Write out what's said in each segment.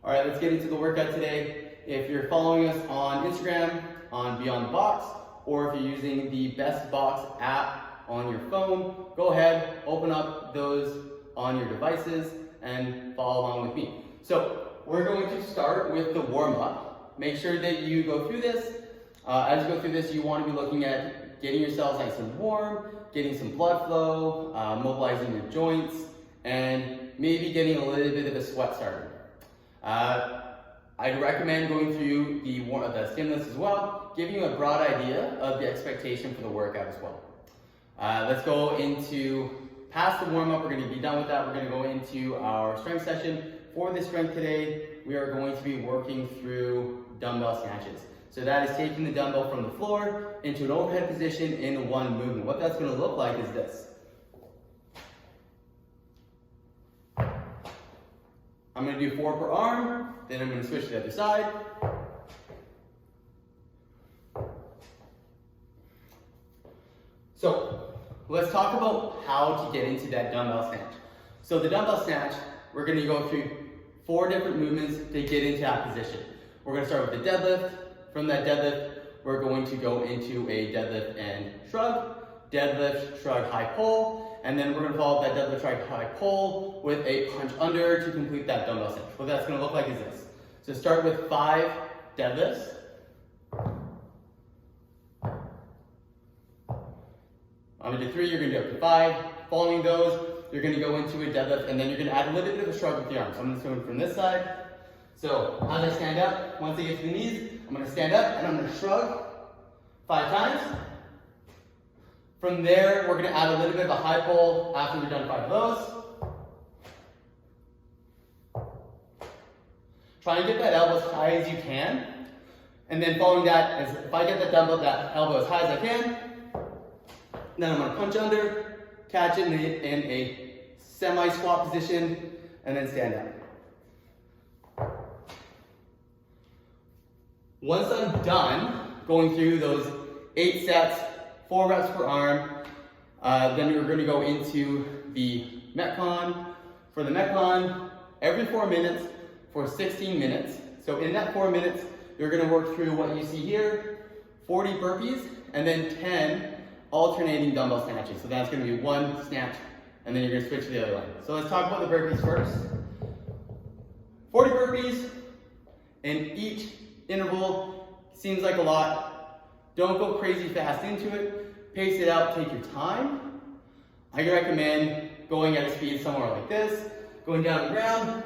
All right, let's get into the workout today. If you're following us on Instagram, on Beyond the Box, or if you're using the Best Box app on your phone, go ahead, open up those on your devices and follow along with me. So we're going to start with the warm-up. Make sure that you go through this. As you go through this, you want to be looking at getting yourselves nice and warm, getting some blood flow, mobilizing your joints, and maybe getting a little bit of a sweat started. I'd recommend going through the stimulus as well, giving you a broad idea of the expectation for the workout as well. Let's go into past the warm-up. We're going to be done with that. We're going to go into our strength session. For the strength today, we are going to be working through dumbbell snatches. So that is taking the dumbbell from the floor into an overhead position in one movement. What that's going to look like is this. I'm going to do 4 per arm, then I'm going to switch to the other side. So let's talk about how to get into that dumbbell snatch. So the dumbbell snatch, we're going to go through 4 different movements to get into that position. We're going to start with the deadlift. From that deadlift, we're going to go into a deadlift and shrug, deadlift, shrug, high pull, and then we're going to follow that deadlift, shrug, high pull with a punch under to complete that dumbbell snatch. What that's going to look like is this. So start with 5 deadlifts. I'm going to do 3, you're going to do up to 5. Following those, you're going to go into a deadlift, and then you're going to add a little bit of a shrug with the arms. So I'm just going from this side. So as I stand up, once I get to the knees, I'm going to stand up and I'm going to shrug 5 times. From there, we're going to add a little bit of a high pull after we've done 5 of those. Try and get that elbow as high as you can. And then following that, if I get that dumbbell, that elbow as high as I can, then I'm going to punch under, catch it in a semi-squat position, and then stand up. Once I'm done going through those 8 sets, 4 reps per arm, then we're going to go into the metcon. For the metcon, every 4 minutes for 16 minutes. So in that 4 minutes, you're going to work through what you see here, 40 burpees, and then 10 alternating dumbbell snatches. So that's going to be 1 snatch, and then you're going to switch to the other one. So let's talk about the burpees first. 40 burpees, and each interval seems like a lot. Don't go crazy fast into it. Pace it out, take your time. I recommend going at a speed somewhere like this, going down the ground,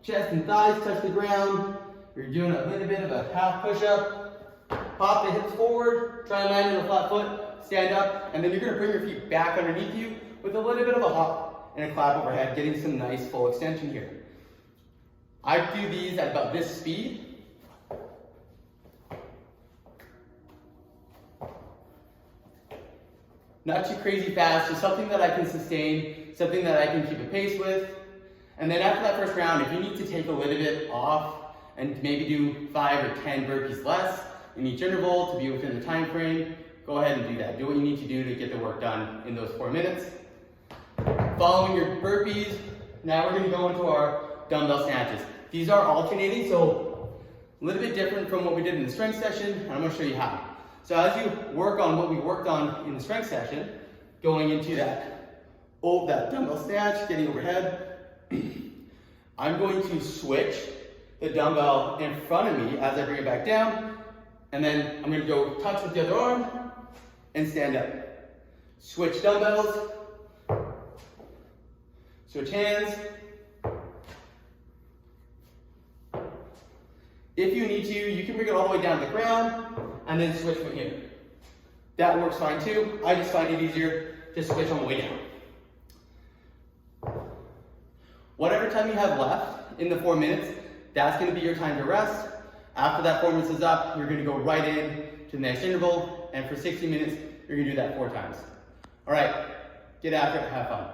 chest and thighs touch the ground. You're doing a little bit of a half push-up. Pop the hips forward, try and land on a flat foot, stand up, and then you're gonna bring your feet back underneath you with a little bit of a hop and a clap overhead, getting some nice full extension here. I do these at about this speed. Not too crazy fast, just something that I can sustain, something that I can keep a pace with. And then after that first round, if you need to take a little bit off and maybe do 5 or 10 burpees less in each interval to be within the time frame, go ahead and do that. Do what you need to do to get the work done in those 4 minutes. Following your burpees, now we're going to go into our dumbbell snatches. These are alternating, so a little bit different from what we did in the strength session, and I'm going to show you how. So as you work on what we worked on in the strength session, going into that dumbbell snatch, getting overhead, I'm going to switch the dumbbell in front of me as I bring it back down, and then I'm going to go touch with the other arm and stand up. Switch dumbbells, switch hands. If you need to, you can bring it all the way down to the ground and then switch from here. That works fine too. I just find it easier to switch on the way down. Whatever time you have left in the 4 minutes, that's going to be your time to rest. After that 4 minutes is up, you're going to go right in to the next interval, and for 60 minutes, you're going to do that 4 times. All right, get after it, have fun.